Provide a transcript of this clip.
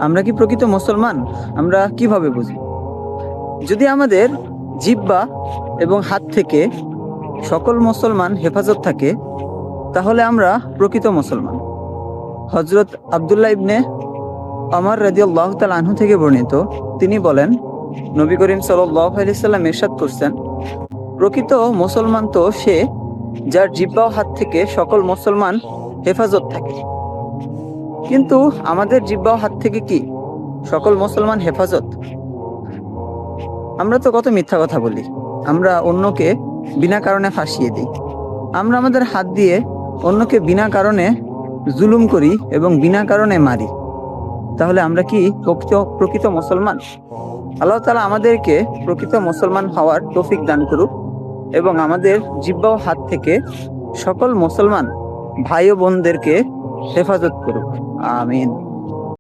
আমরা কি প্রকৃত মুসলমান? আমরা কিভাবে বুঝি? যদি আমাদের জিহ্বা এবং হাত থেকে সকল মুসলমান হেফাজত থাকে, তাহলে আমরা প্রকৃত মুসলমান। হযরত আব্দুল্লাহ ইবনে ওমর রাদিয়াল্লাহু তাআলা আনহু থেকে বর্ণিত, তিনি বলেন, নবী করিম সাল্লাল্লাহু আলাইহি সাল্লাম ইরশাদ করছেন, প্রকৃত মুসলমান তো সে যার জিহ্বা ও হাত থেকে সকল মুসলমান হেফাজত থাকে। কিন্তু আমাদের জিহ্বা ও হাত থেকে কি সকল মুসলমান হেফাজত? আমরা তো কত মিথ্যা কথা বলি, আমরা অন্যকে বিনা কারণে ফাঁসিয়ে দিই, আমরা আমাদের হাত দিয়ে অন্যকে বিনা কারণে জুলুম করি এবং বিনা কারণে মারি। তাহলে আমরা কি প্রকৃত মুসলমান? আল্লাহ তাআলা আমাদেরকে প্রকৃত মুসলমান হওয়ার তৌফিক দান করুক এবং আমাদের জিহ্বা ও হাত থেকে সকল মুসলমান ভাই ও বোনদেরকে হেফাজত করুক। আমিন।